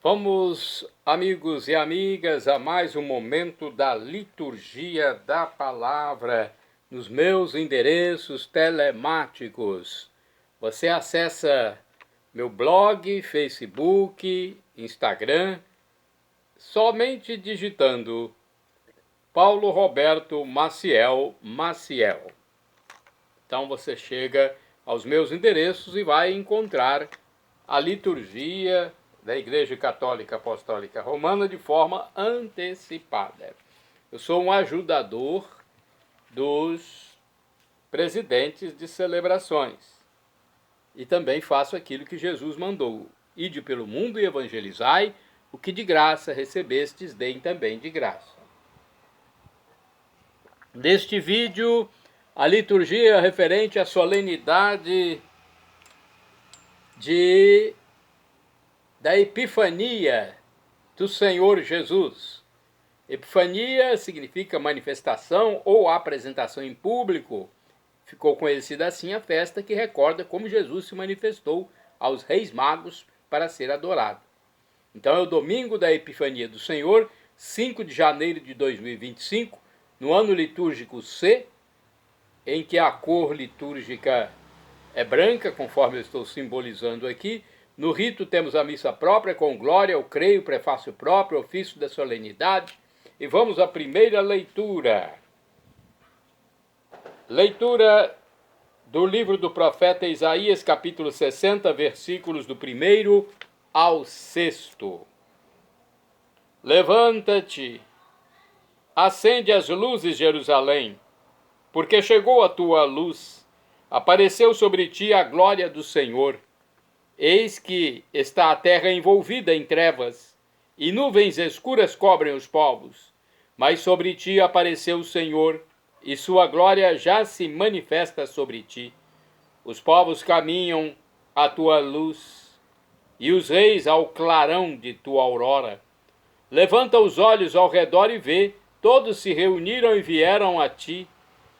Vamos, amigos e amigas, a mais um momento da liturgia da palavra nos meus endereços telemáticos. Você acessa meu blog, Facebook, Instagram, somente digitando Paulo Roberto Maciel. Então você chega aos meus endereços e vai encontrar a liturgia da Igreja Católica Apostólica Romana de forma antecipada. Eu sou um ajudador dos presidentes de celebrações e também faço aquilo que Jesus mandou: ide pelo mundo e evangelizai, o que de graça recebestes, deem também de graça. Neste vídeo, a liturgia referente à solenidade da Epifania do Senhor Jesus. Epifania significa manifestação ou apresentação em público. Ficou conhecida assim a festa que recorda como Jesus se manifestou aos reis magos para ser adorado. Então é o domingo da Epifania do Senhor, 5 de janeiro de 2025, no ano litúrgico C, em que a cor litúrgica é branca, conforme eu estou simbolizando aqui. No rito temos a missa própria com glória, o creio, prefácio próprio, ofício da solenidade. E vamos à primeira leitura. Leitura do livro do profeta Isaías, capítulo 60, versículos do 1º ao 6º. Levanta-te, acende as luzes, Jerusalém, porque chegou a tua luz, apareceu sobre ti a glória do Senhor. Eis que está a terra envolvida em trevas, e nuvens escuras cobrem os povos. Mas sobre ti apareceu o Senhor, e sua glória já se manifesta sobre ti. Os povos caminham à tua luz, e os reis ao clarão de tua aurora. Levanta os olhos ao redor e vê, todos se reuniram e vieram a ti.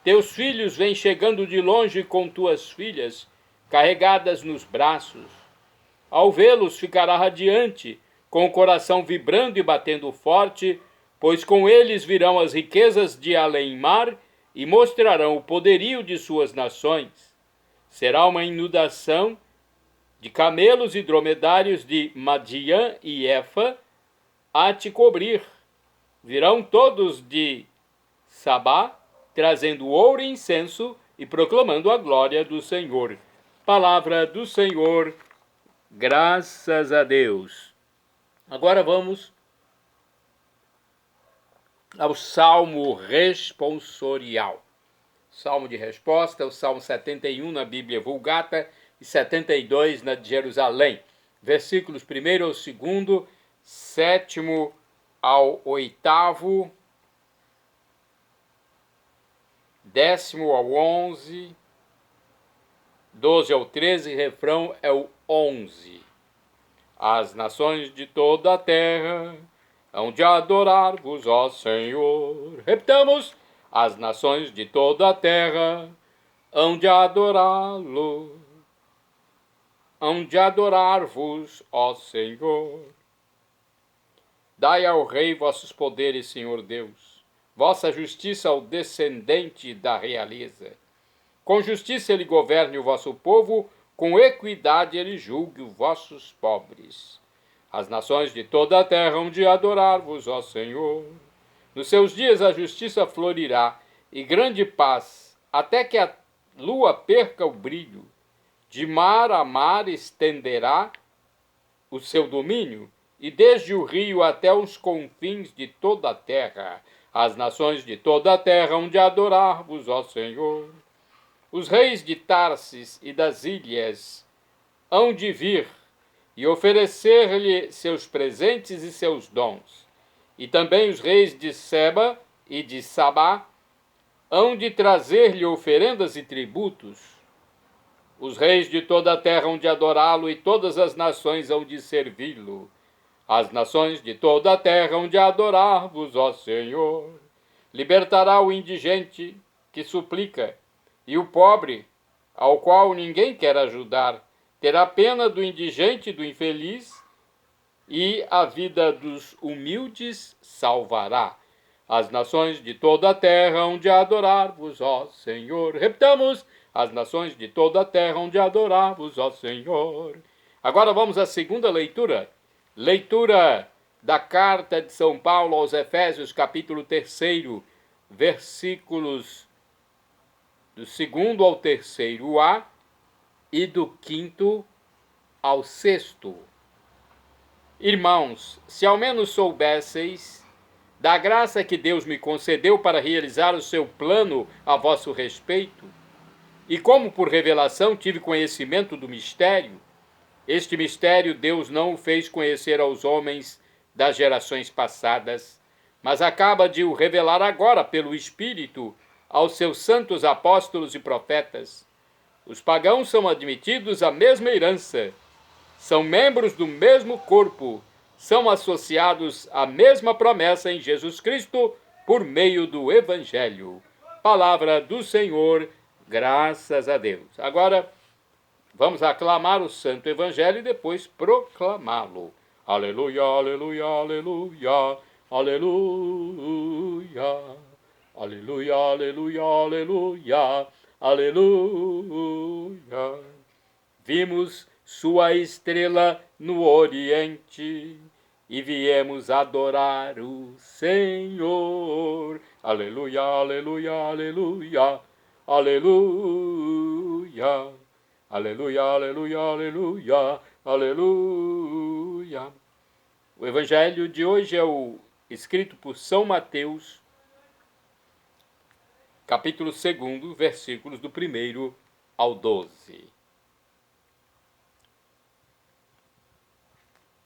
Teus filhos vêm chegando de longe com tuas filhas, carregadas nos braços. Ao vê-los ficará radiante, com o coração vibrando e batendo forte, pois com eles virão as riquezas de além-mar e mostrarão o poderio de suas nações. Será uma inundação de camelos e dromedários de Madiã e Efa a te cobrir. Virão todos de Sabá, trazendo ouro e incenso e proclamando a glória do Senhor. Palavra do Senhor, graças a Deus. Agora vamos ao Salmo responsorial. Salmo de resposta é o Salmo 71 na Bíblia Vulgata e 72 na de Jerusalém. Versículos 1º ao 2º, 7º ao 8º, 10º ao 11, 12 ao 13, refrão é o 11. As nações de toda a terra hão de adorar-vos, ó Senhor. Repitamos: as nações de toda a terra hão de adorá-lo, hão de adorar-vos, ó Senhor. Dai ao rei vossos poderes, Senhor Deus, vossa justiça ao descendente da realeza. Com justiça ele governe o vosso povo, com equidade ele julgue os vossos pobres. As nações de toda a terra hão de adorar-vos, ó Senhor. Nos seus dias a justiça florirá, e grande paz, até que a lua perca o brilho. De mar a mar estenderá o seu domínio, e desde o rio até os confins de toda a terra. As nações de toda a terra hão de adorar-vos, ó Senhor. Os reis de Tarsis e das ilhas hão de vir e oferecer-lhe seus presentes e seus dons. E também os reis de Seba e de Sabá hão de trazer-lhe oferendas e tributos. Os reis de toda a terra hão de adorá-lo e todas as nações hão de servi-lo. As nações de toda a terra hão de adorar-vos, ó Senhor. Libertará o indigente que suplica, e o pobre, ao qual ninguém quer ajudar, terá pena do indigente e do infeliz, e a vida dos humildes salvará. As nações de toda a terra hão de adorar-vos, ó Senhor. Repitamos, as nações de toda a terra hão de adorar-vos, ó Senhor. Agora vamos à segunda leitura. Leitura da carta de São Paulo aos Efésios, capítulo 3, versículos do 2º ao 3º e do 5º ao 6º. Irmãos, se ao menos soubesseis da graça que Deus me concedeu para realizar o seu plano a vosso respeito, e como por revelação tive conhecimento do mistério, este mistério Deus não o fez conhecer aos homens das gerações passadas, mas acaba de o revelar agora pelo Espírito aos seus santos apóstolos e profetas. Os pagãos são admitidos à mesma herança, são membros do mesmo corpo, são associados à mesma promessa em Jesus Cristo por meio do Evangelho. Palavra do Senhor, graças a Deus. Agora, vamos aclamar o Santo Evangelho e depois proclamá-lo. Aleluia, aleluia, aleluia, aleluia, aleluia, aleluia, aleluia, aleluia. Vimos sua estrela no oriente e viemos adorar o Senhor. Aleluia, aleluia, aleluia, aleluia, aleluia, aleluia, aleluia, aleluia. O evangelho de hoje é o escrito por São Mateus, capítulo 2, versículos do 1º ao 12.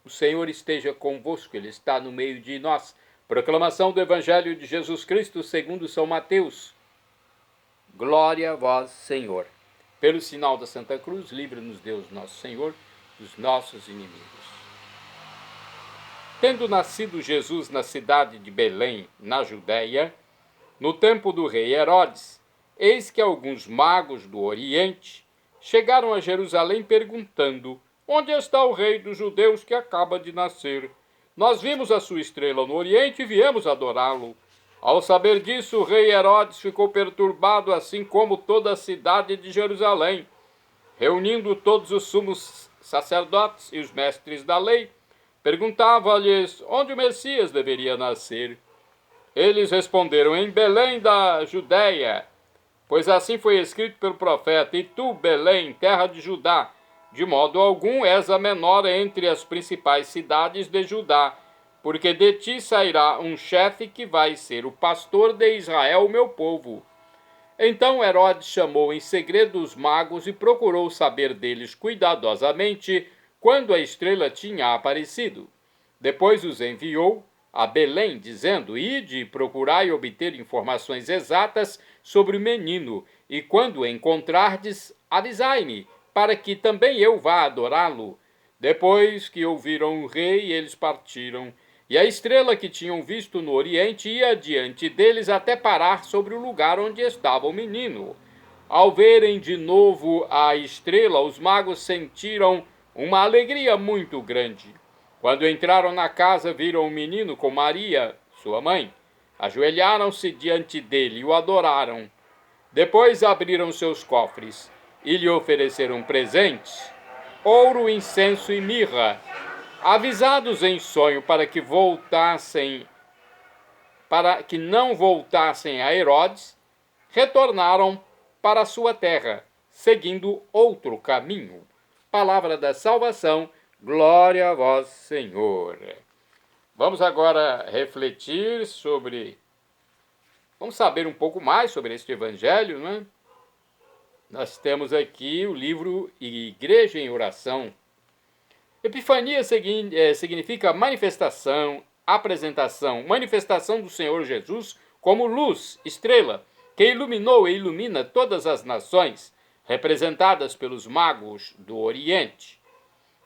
O Senhor esteja convosco, Ele está no meio de nós. Proclamação do Evangelho de Jesus Cristo segundo São Mateus. Glória a vós, Senhor. Pelo sinal da Santa Cruz, livra-nos Deus nosso Senhor dos nossos inimigos. Tendo nascido Jesus na cidade de Belém, na Judéia, no tempo do rei Herodes, eis que alguns magos do Oriente chegaram a Jerusalém perguntando: onde está o rei dos judeus que acaba de nascer? Nós vimos a sua estrela no Oriente e viemos adorá-lo. Ao saber disso, o rei Herodes ficou perturbado, assim como toda a cidade de Jerusalém. Reunindo todos os sumos sacerdotes e os mestres da lei, perguntava-lhes onde o Messias deveria nascer. Eles responderam: em Belém da Judéia, pois assim foi escrito pelo profeta: e tu, Belém, terra de Judá, de modo algum és a menor entre as principais cidades de Judá, porque de ti sairá um chefe que vai ser o pastor de Israel, meu povo. Então Herodes chamou em segredo os magos e procurou saber deles cuidadosamente quando a estrela tinha aparecido. Depois os enviou a Belém, dizendo: ide, procurai obter informações exatas sobre o menino, e quando o encontrardes, avisai-me, para que também eu vá adorá-lo. Depois que ouviram o rei, eles partiram, e a estrela que tinham visto no oriente ia diante deles até parar sobre o lugar onde estava o menino. Ao verem de novo a estrela, os magos sentiram uma alegria muito grande. Quando entraram na casa, viram o menino com Maria, sua mãe. Ajoelharam-se diante dele e o adoraram. Depois abriram seus cofres e lhe ofereceram presentes: ouro, incenso e mirra. Avisados em sonho para que não voltassem a Herodes, retornaram para sua terra, seguindo outro caminho. Palavra da salvação, glória a vós, Senhor. Vamos agora refletir vamos saber um pouco mais sobre este evangelho, não é? Nós temos aqui o livro Igreja em Oração. Epifania significa manifestação, apresentação, manifestação do Senhor Jesus como luz, estrela, que iluminou e ilumina todas as nações, representadas pelos magos do Oriente.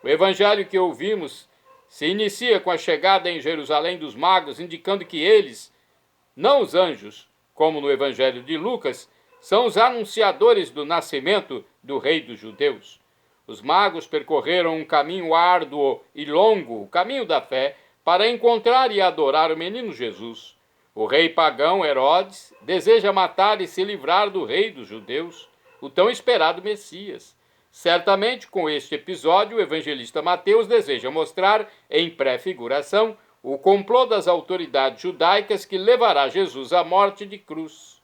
O evangelho que ouvimos se inicia com a chegada em Jerusalém dos magos, indicando que eles, não os anjos, como no evangelho de Lucas, são os anunciadores do nascimento do rei dos judeus. Os magos percorreram um caminho árduo e longo, o caminho da fé, para encontrar e adorar o menino Jesus. O rei pagão Herodes deseja matar e se livrar do rei dos judeus, o tão esperado Messias. Certamente, com este episódio, o evangelista Mateus deseja mostrar, em pré-figuração, o complô das autoridades judaicas que levará Jesus à morte de cruz.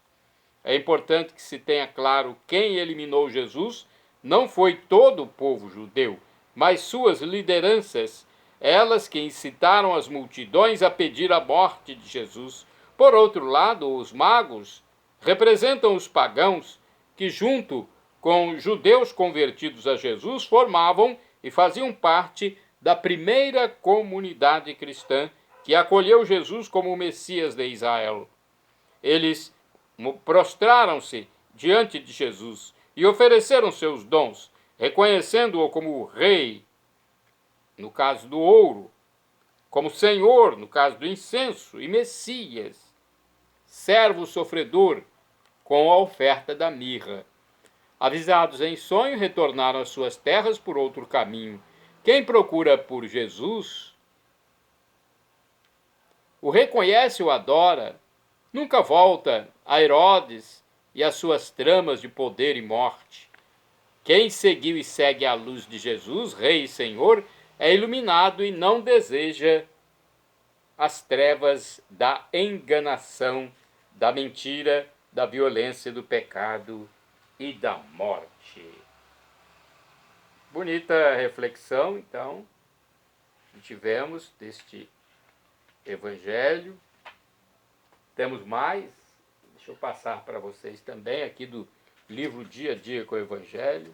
É importante que se tenha claro quem eliminou Jesus não foi todo o povo judeu, mas suas lideranças, elas que incitaram as multidões a pedir a morte de Jesus. Por outro lado, os magos representam os pagãos que, junto com judeus convertidos a Jesus, formavam e faziam parte da primeira comunidade cristã que acolheu Jesus como o Messias de Israel. Eles prostraram-se diante de Jesus e ofereceram seus dons, reconhecendo-o como rei, no caso do ouro, como Senhor, no caso do incenso, e Messias, servo sofredor, com a oferta da mirra. Avisados em sonho, retornaram às suas terras por outro caminho. Quem procura por Jesus, o reconhece e o adora, nunca volta a Herodes e as suas tramas de poder e morte. Quem seguiu e segue a luz de Jesus, Rei e Senhor, é iluminado e não deseja as trevas da enganação, da mentira, da violência, do pecado e da morte. Bonita reflexão, então, que tivemos deste evangelho. Temos mais, deixa eu passar para vocês também aqui do livro Dia a Dia com o Evangelho.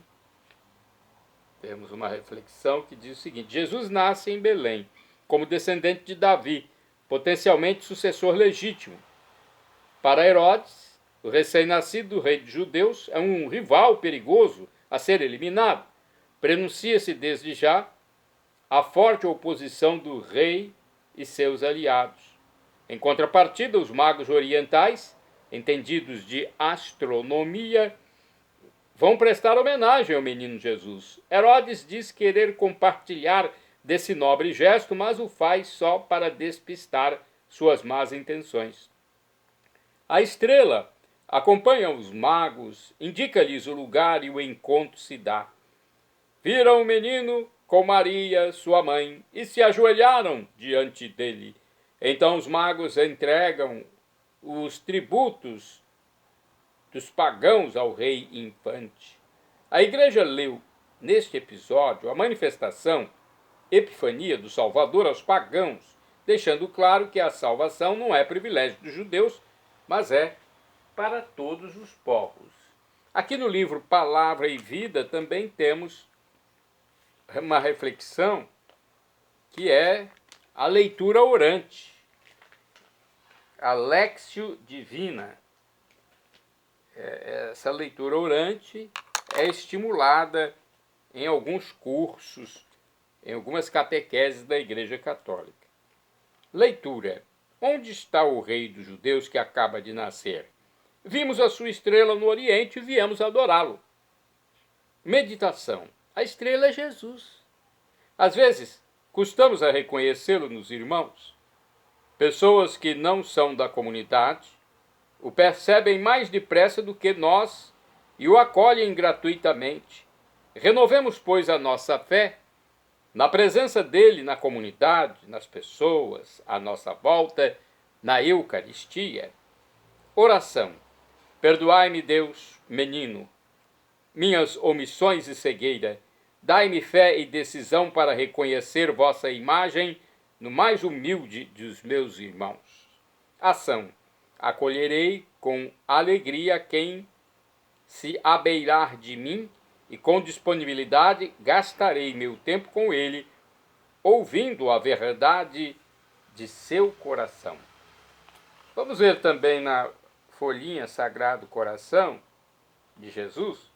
Temos uma reflexão que diz o seguinte: Jesus nasce em Belém, como descendente de Davi, potencialmente sucessor legítimo. Para Herodes, o recém-nascido rei dos judeus é um rival perigoso a ser eliminado. Prenuncia-se desde já a forte oposição do rei e seus aliados. Em contrapartida, os magos orientais, entendidos de astronomia, vão prestar homenagem ao menino Jesus. Herodes diz querer compartilhar desse nobre gesto, mas o faz só para despistar suas más intenções. A estrela acompanha os magos, indica-lhes o lugar e o encontro se dá. Viram o menino com Maria, sua mãe, e se ajoelharam diante dele. Então os magos entregam os tributos dos pagãos ao rei infante. A igreja leu, neste episódio, a manifestação, epifania do Salvador aos pagãos, deixando claro que a salvação não é privilégio dos judeus, mas é para todos os povos. Aqui no livro Palavra e Vida também temos uma reflexão que é a leitura orante, a Lectio Divina. Essa leitura orante é estimulada em alguns cursos, em algumas catequeses da Igreja Católica. Leitura. Onde está o rei dos judeus que acaba de nascer? Vimos a sua estrela no Oriente e viemos adorá-lo. Meditação. A estrela é Jesus. Às vezes, custamos a reconhecê-lo nos irmãos. Pessoas que não são da comunidade o percebem mais depressa do que nós e o acolhem gratuitamente. Renovemos, pois, a nossa fé na presença dele na comunidade, nas pessoas, à nossa volta, na Eucaristia. Oração. Perdoai-me, Deus, menino, minhas omissões e cegueira. Dai-me fé e decisão para reconhecer vossa imagem no mais humilde dos meus irmãos. Ação. Acolherei com alegria quem se abeirar de mim e com disponibilidade gastarei meu tempo com ele, ouvindo a verdade de seu coração. Vamos ver também na folhinha Sagrado Coração de Jesus,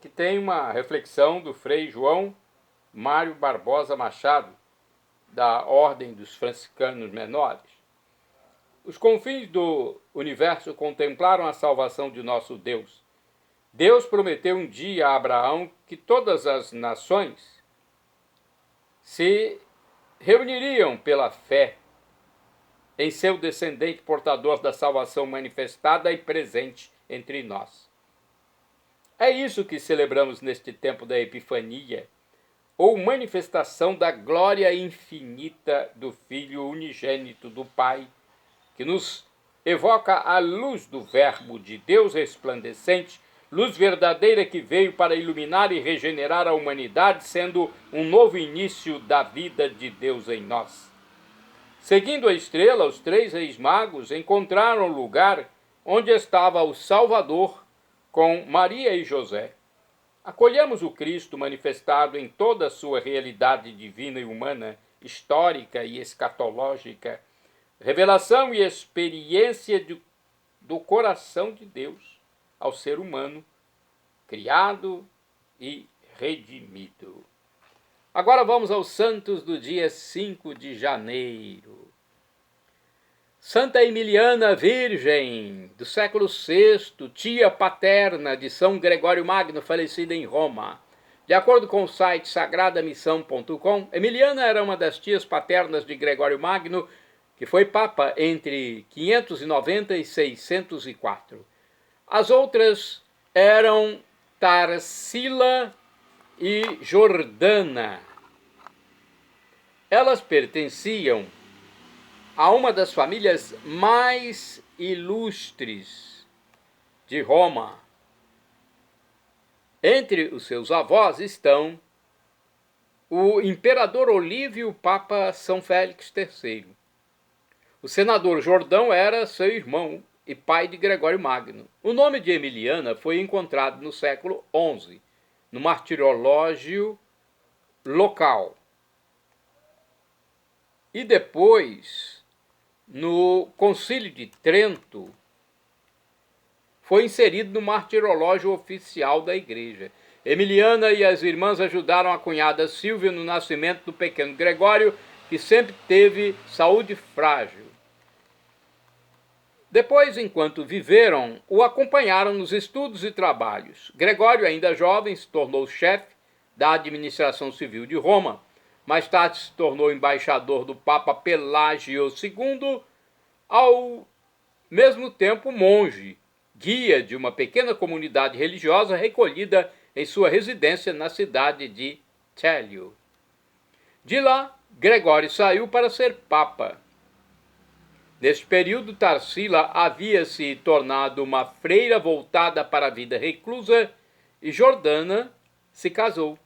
que tem uma reflexão do Frei João Mário Barbosa Machado, da Ordem dos Franciscanos Menores. Os confins do universo contemplaram a salvação de nosso Deus. Deus prometeu um dia a Abraão que todas as nações se reuniriam pela fé em seu descendente portador da salvação manifestada e presente entre nós. É isso que celebramos neste tempo da Epifania, ou manifestação da glória infinita do Filho unigênito do Pai, que nos evoca a luz do Verbo de Deus resplandecente, luz verdadeira que veio para iluminar e regenerar a humanidade, sendo um novo início da vida de Deus em nós. Seguindo a estrela, os 3 reis magos encontraram o lugar onde estava o Salvador com Maria e José. Acolhemos o Cristo manifestado em toda a sua realidade divina e humana, histórica e escatológica, revelação e experiência do coração de Deus ao ser humano, criado e redimido. Agora vamos aos santos do dia 5 de janeiro. Santa Emiliana Virgem, do século VI, tia paterna de São Gregório Magno, falecida em Roma. De acordo com o site sagradamissão.com, Emiliana era uma das tias paternas de Gregório Magno, que foi papa entre 590 e 604. As outras eram Tarsila e Jordana. Elas pertenciam a uma das famílias mais ilustres de Roma. Entre os seus avós estão o imperador Olívio e o papa São Félix III. O senador Jordão era seu irmão e pai de Gregório Magno. O nome de Emiliana foi encontrado no século XI, no martirológio local. E depois, no Concílio de Trento, foi inserido no martirológio oficial da Igreja. Emiliana e as irmãs ajudaram a cunhada Sílvia no nascimento do pequeno Gregório, que sempre teve saúde frágil. Depois, enquanto viveram, o acompanharam nos estudos e trabalhos. Gregório, ainda jovem, se tornou chefe da administração civil de Roma. Mais tarde se tornou embaixador do Papa Pelágio II, ao mesmo tempo monge, guia de uma pequena comunidade religiosa recolhida em sua residência na cidade de Télio. De lá, Gregório saiu para ser papa. Neste período, Tarsila havia se tornado uma freira voltada para a vida reclusa e Jordana se casou.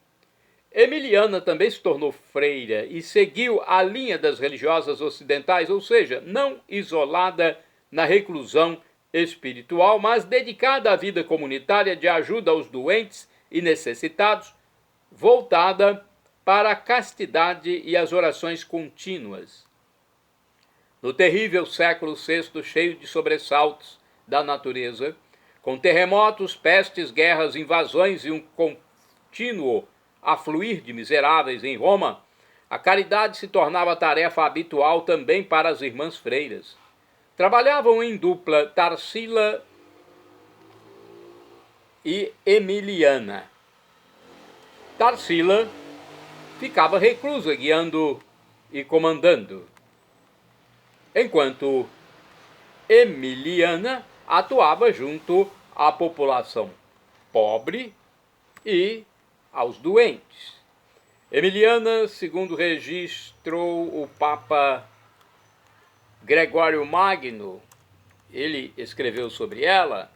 Emiliana também se tornou freira e seguiu a linha das religiosas ocidentais, ou seja, não isolada na reclusão espiritual, mas dedicada à vida comunitária de ajuda aos doentes e necessitados, voltada para a castidade e as orações contínuas. No terrível século VI, cheio de sobressaltos da natureza, com terremotos, pestes, guerras, invasões e um contínuo afluir de miseráveis em Roma, a caridade se tornava tarefa habitual também para as irmãs freiras. Trabalhavam em dupla Tarsila e Emiliana. Tarsila ficava reclusa, guiando e comandando, enquanto Emiliana atuava junto à população pobre e aos doentes. Emiliana, segundo registrou o Papa Gregório Magno, ele escreveu sobre ela,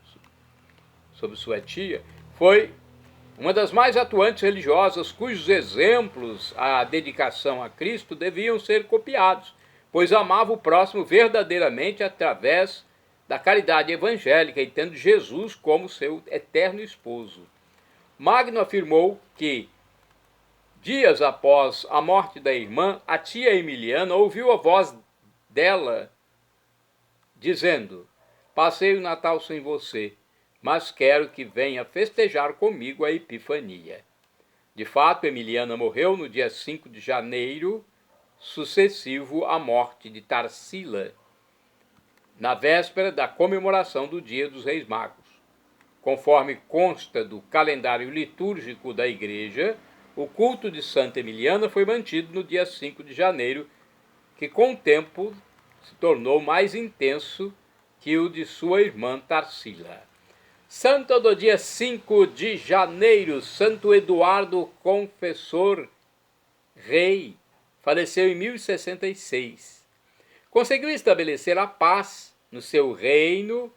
sobre sua tia, foi uma das mais atuantes religiosas cujos exemplos à dedicação a Cristo deviam ser copiados, pois amava o próximo verdadeiramente através da caridade evangélica e tendo Jesus como seu eterno esposo. Magno afirmou que, dias após a morte da irmã, a tia Emiliana ouviu a voz dela dizendo: "Passei o Natal sem você, mas quero que venha festejar comigo a Epifania." De fato, Emiliana morreu no dia 5 de janeiro, sucessivo à morte de Tarsila, na véspera da comemoração do Dia dos Reis Magos. Conforme consta do calendário litúrgico da Igreja, o culto de Santa Emiliana foi mantido no dia 5 de janeiro, que com o tempo se tornou mais intenso que o de sua irmã Tarsila. Santo do dia 5 de janeiro, Santo Eduardo Confessor, rei, faleceu em 1066. Conseguiu estabelecer a paz no seu reino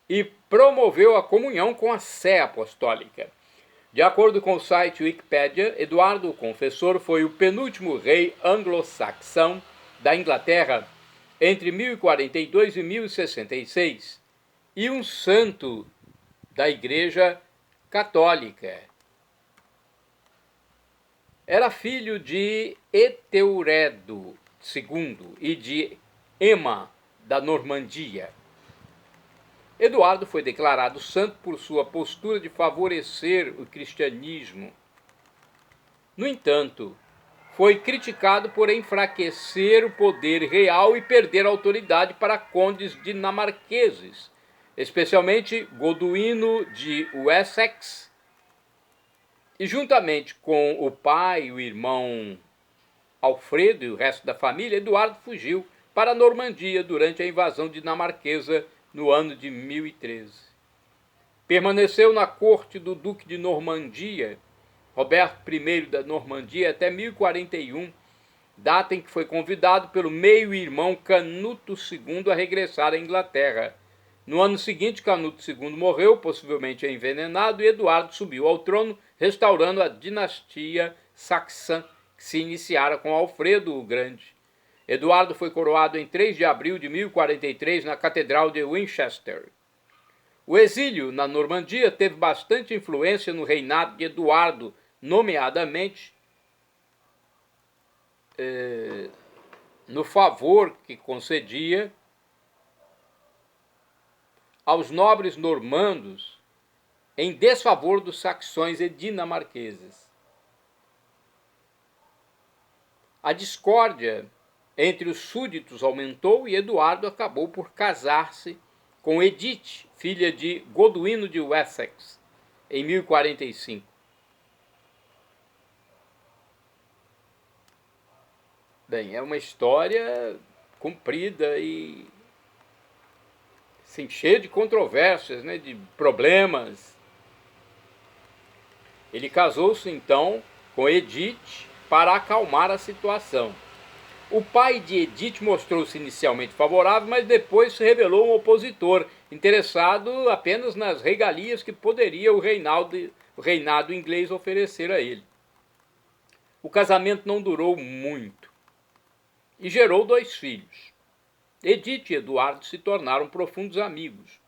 e promoveu a comunhão com a Sé Apostólica. De acordo com o site Wikipedia, Eduardo o Confessor foi o penúltimo rei anglo-saxão da Inglaterra entre 1042 e 1066 e um santo da Igreja Católica. Era filho de Eteuredo II e de Emma da Normandia. Eduardo foi declarado santo por sua postura de favorecer o cristianismo. No entanto, foi criticado por enfraquecer o poder real e perder a autoridade para condes dinamarqueses, especialmente Goduíno de Wessex, e juntamente com o pai e o irmão Alfredo e o resto da família, Eduardo fugiu para a Normandia durante a invasão dinamarquesa no ano de 1013. Permaneceu na corte do duque de Normandia, Roberto I da Normandia, até 1041, data em que foi convidado pelo meio-irmão Canuto II a regressar à Inglaterra. No ano seguinte, Canuto II morreu, possivelmente envenenado, e Eduardo subiu ao trono, restaurando a dinastia saxã, que se iniciara com Alfredo o Grande. Eduardo foi coroado em 3 de abril de 1043 na Catedral de Winchester. O exílio na Normandia teve bastante influência no reinado de Eduardo, nomeadamente no favor que concedia aos nobres normandos em desfavor dos saxões e dinamarqueses. A discórdia entre os súditos aumentou e Eduardo acabou por casar-se com Edith, filha de Goduíno de Wessex, em 1045. Bem, é uma história comprida e assim, cheia de controvérsias, né, de problemas. Ele casou-se então com Edith para acalmar a situação. O pai de Edith mostrou-se inicialmente favorável, mas depois se revelou um opositor, interessado apenas nas regalias que poderia o reinado inglês oferecer a ele. O casamento não durou muito e gerou 2 filhos. Edith e Eduardo se tornaram profundos amigos.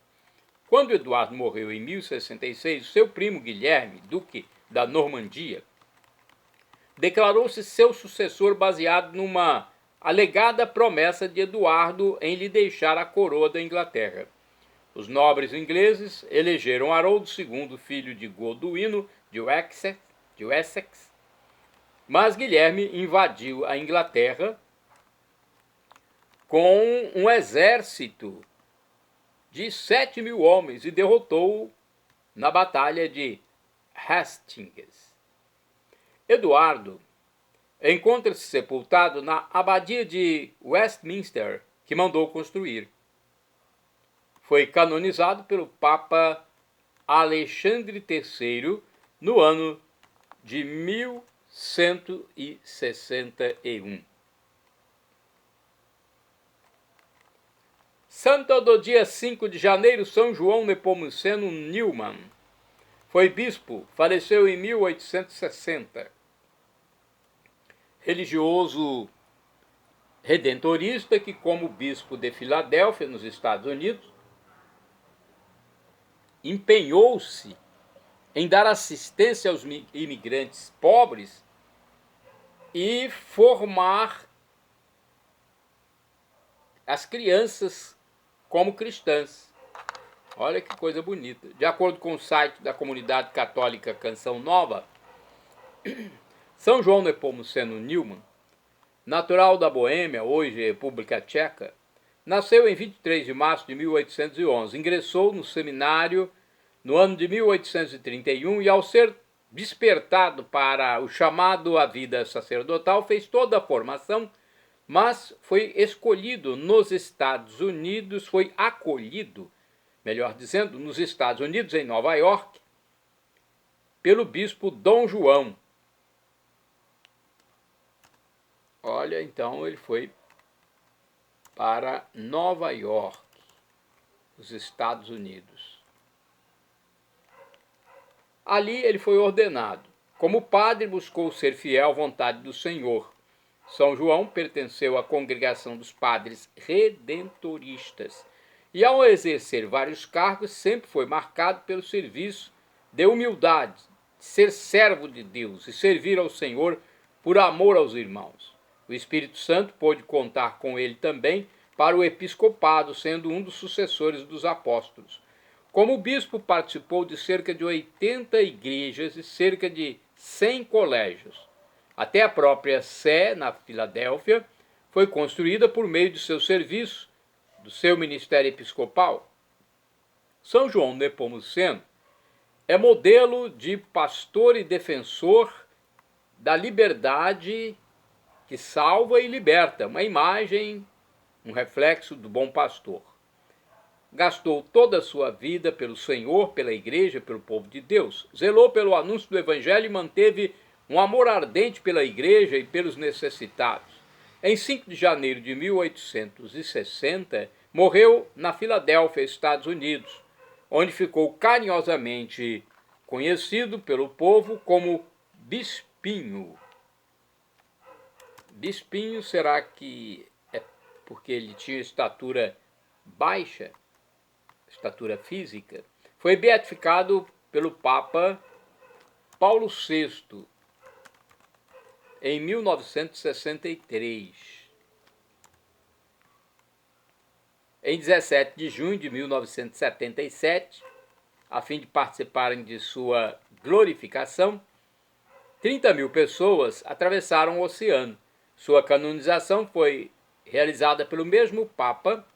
Quando Eduardo morreu em 1066, seu primo Guilherme, duque da Normandia, declarou-se seu sucessor baseado numa alegada promessa de Eduardo em lhe deixar a coroa da Inglaterra. Os nobres ingleses elegeram Haroldo II, filho de Goduíno de Wessex, mas Guilherme invadiu a Inglaterra com um exército de 7.000 homens e derrotou-o na Batalha de Hastings. Eduardo encontra-se sepultado na abadia de Westminster, que mandou construir. Foi canonizado pelo Papa Alexandre III no ano de 1161. Santo do dia 5 de janeiro, São João Nepomuceno Newman. Foi bispo, faleceu em 1860. Religioso redentorista que, como bispo de Filadélfia, nos Estados Unidos, empenhou-se em dar assistência aos imigrantes pobres e formar as crianças como cristãs. Olha que coisa bonita. De acordo com o site da comunidade católica Canção Nova, São João Nepomuceno Newman, natural da Boêmia, hoje República Tcheca, nasceu em 23 de março de 1811. Ingressou no seminário no ano de 1831 e, ao ser despertado para o chamado à vida sacerdotal, fez toda a formação, mas foi escolhido nos Estados Unidos, foi acolhido, melhor dizendo, nos Estados Unidos, em Nova York, pelo bispo Dom João. Olha, então ele foi para Nova York, os Estados Unidos. Ali ele foi ordenado. Como padre, buscou ser fiel à vontade do Senhor. São João pertenceu à congregação dos padres redentoristas e, ao exercer vários cargos, sempre foi marcado pelo serviço de humildade, de ser servo de Deus e servir ao Senhor por amor aos irmãos. O Espírito Santo pôde contar com ele também para o episcopado, sendo um dos sucessores dos apóstolos. Como bispo, participou de cerca de 80 igrejas e cerca de 100 colégios. Até a própria Sé, na Filadélfia, foi construída por meio de seu serviço, do seu ministério episcopal. São João Nepomuceno é modelo de pastor e defensor da liberdade que salva e liberta, uma imagem, um reflexo do bom pastor. Gastou toda a sua vida pelo Senhor, pela igreja, pelo povo de Deus. Zelou pelo anúncio do evangelho e manteve um amor ardente pela igreja e pelos necessitados. Em 5 de janeiro de 1860, morreu na Filadélfia, Estados Unidos, onde ficou carinhosamente conhecido pelo povo como Bispinho. Bispinho, será que é porque ele tinha estatura baixa, estatura física? Foi beatificado pelo Papa Paulo VI em 1963. Em 17 de junho de 1977, a fim de participarem de sua glorificação, 30 mil pessoas atravessaram o oceano. Sua canonização foi realizada pelo mesmo Papa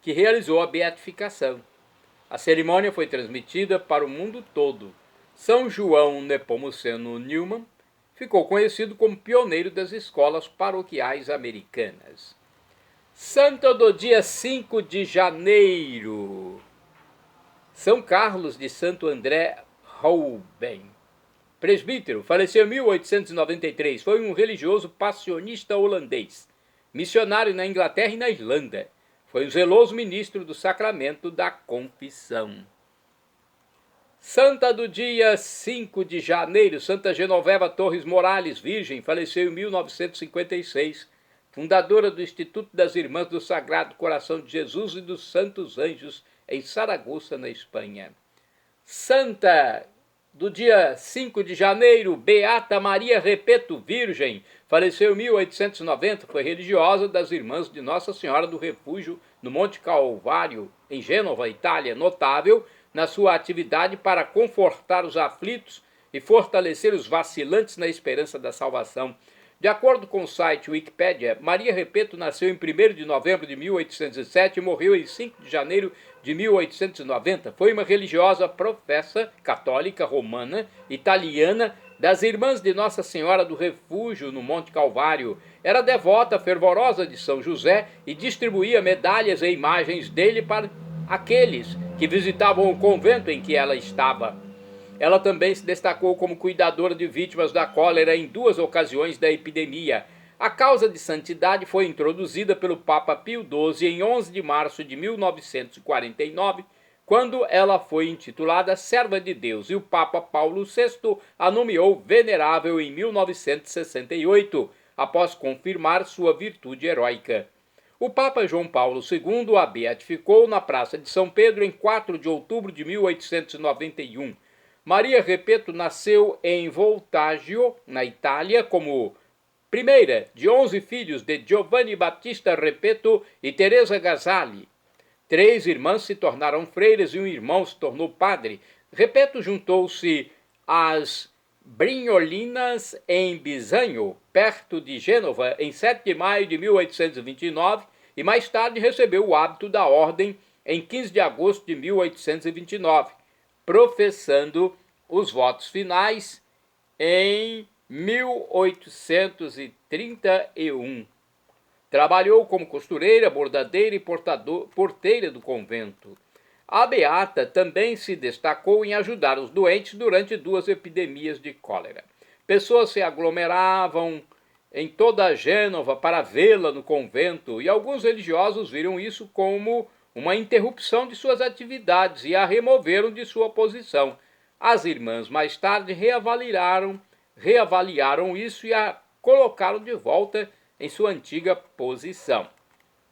que realizou a beatificação. A cerimônia foi transmitida para o mundo todo. São João Nepomuceno Newman ficou conhecido como pioneiro das escolas paroquiais americanas. Santo do dia 5 de janeiro. São Carlos de Santo André Rouben, presbítero, faleceu em 1893. Foi um religioso passionista holandês, missionário na Inglaterra e na Irlanda. Foi um zeloso ministro do sacramento da confissão. Santa do dia 5 de janeiro, Santa Genoveva Torres Morales, virgem, faleceu em 1956, fundadora do Instituto das Irmãs do Sagrado Coração de Jesus e dos Santos Anjos, em Saragoça, na Espanha. Santa do dia 5 de janeiro, Beata Maria Repeto, virgem, faleceu em 1890, foi religiosa das Irmãs de Nossa Senhora do Refúgio, no Monte Calvário, em Gênova, Itália, notável na sua atividade para confortar os aflitos e fortalecer os vacilantes na esperança da salvação. De acordo com o site Wikipédia, Maria Repeto nasceu em 1º de novembro de 1807 e morreu em 5 de janeiro de 1890. Foi uma religiosa professa, católica, romana, italiana, das Irmãs de Nossa Senhora do Refúgio, no Monte Calvário. Era devota fervorosa de São José e distribuía medalhas e imagens dele para aqueles que visitavam o convento em que ela estava. Ela também se destacou como cuidadora de vítimas da cólera em 2 ocasiões da epidemia. A causa de santidade foi introduzida pelo Papa Pio XII em 11 de março de 1949, quando ela foi intitulada Serva de Deus, e o Papa Paulo VI a nomeou venerável em 1968, após confirmar sua virtude heróica. O Papa João Paulo II a beatificou na Praça de São Pedro em 4 de outubro de 1891. Maria Repeto nasceu em Voltaggio, na Itália, como primeira de 11 filhos de Giovanni Battista Repeto e Teresa Gazzali. 3 irmãs se tornaram freiras e um irmão se tornou padre. Repeto juntou-se às Brignolinas em Bisagno, perto de Gênova, em 7 de maio de 1829, e mais tarde recebeu o hábito da ordem em 15 de agosto de 1829, professando os votos finais em 1831. Trabalhou como costureira, bordadeira e porteira do convento. A beata também se destacou em ajudar os doentes durante 2 epidemias de cólera. Pessoas se aglomeravam em toda a Gênova para vê-la no convento, e alguns religiosos viram isso como uma interrupção de suas atividades e a removeram de sua posição. As irmãs mais tarde reavaliaram isso e a colocaram de volta em sua antiga posição.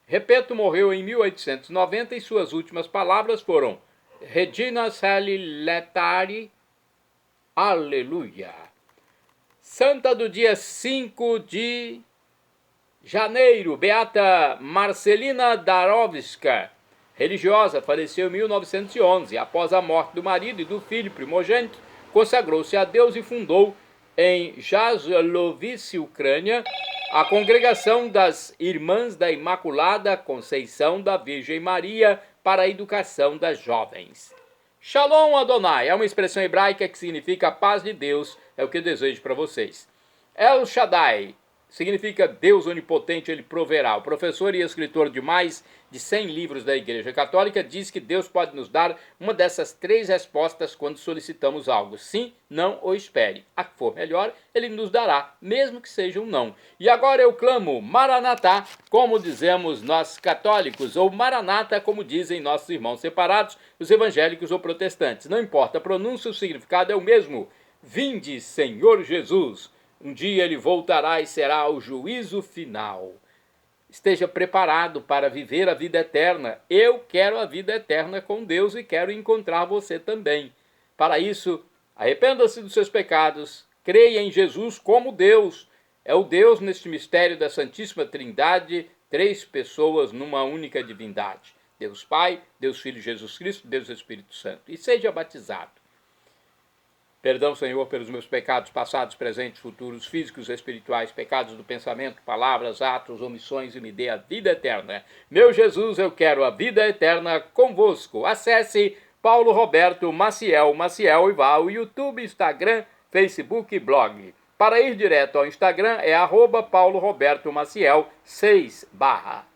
Repetto morreu em 1890 e suas últimas palavras foram: Regina Caeli Laetare, Aleluia. Santa do dia 5 de janeiro, Beata Marcelina Darowiecka, religiosa, faleceu em 1911. Após a morte do marido e do filho primogênito, consagrou-se a Deus e fundou em Jaslovice, Ucrânia, a Congregação das Irmãs da Imaculada Conceição da Virgem Maria para a Educação das Jovens. Shalom Adonai é uma expressão hebraica que significa a paz de Deus, é o que eu desejo para vocês. El Shaddai significa Deus onipotente, ele proverá. O professor e escritor de mais de 100 livros da Igreja Católica diz que Deus pode nos dar uma dessas 3 respostas quando solicitamos algo: sim, não ou espere. A que for melhor, ele nos dará, mesmo que seja um não. E agora eu clamo Maranatá, como dizemos nós católicos, ou Maranata, como dizem nossos irmãos separados, os evangélicos ou protestantes. Não importa a pronúncia, o significado é o mesmo. Vinde, Senhor Jesus. Um dia ele voltará e será o juízo final. Esteja preparado para viver a vida eterna. Eu quero a vida eterna com Deus e quero encontrar você também. Para isso, arrependa-se dos seus pecados, creia em Jesus como Deus. É o Deus neste mistério da Santíssima Trindade, 3 pessoas numa única divindade. Deus Pai, Deus Filho Jesus Cristo, Deus Espírito Santo. E seja batizado. Perdão, Senhor, pelos meus pecados passados, presentes, futuros, físicos e espirituais, pecados do pensamento, palavras, atos, omissões, e me dê a vida eterna. Meu Jesus, eu quero a vida eterna convosco. Acesse Paulo Roberto Maciel e vá ao YouTube, Instagram, Facebook e blog. Para ir direto ao Instagram é @PauloRobertoMaciel 6 /.